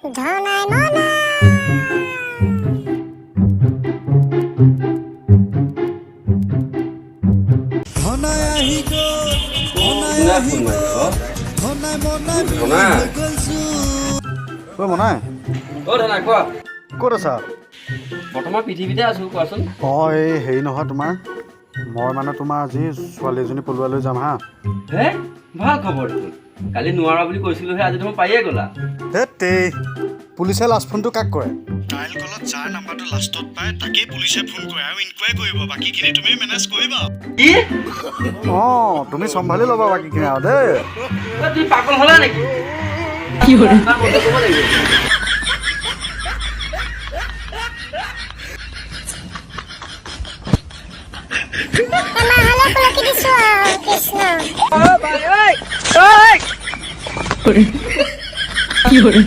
Dhonai Monai. Dhonai ahi go, Dhonai ahi go, Dhonai Monai Dhonai. ঐ মনাই ধনাই কোৱা ক'ত আছা? বৰ্তমান পৃথিৱীতে আছো কোৱাচোন এই হেৰি নহয় তোমাৰ মই মানে তোমাৰ আজি ছোৱালী এজনী পলোৱালৈ যাম হা। হে ভাল খবৰ দেখোন কালি নোৱাৰা বুলি কৈছিলোহে আজি তুমি পাইয়ে গ'লা হেই পুলিচে লাষ্ট ফোনটো কাক কৰে? ডাইল কলত যাৰ নাম্বাৰটো লাষ্টত পায় তাকেই পুলিচে ফোন কৰে আৰু ইনকুৱাৰী কৰিব। বাকীখিনি তুমি মেনেজ কৰিবা। কি তুমি চম্ভালি ল'বা বাকীখিনি আৰু দেই। তুমি পাগল হ'লা নেকি কি কৰে কি কৰে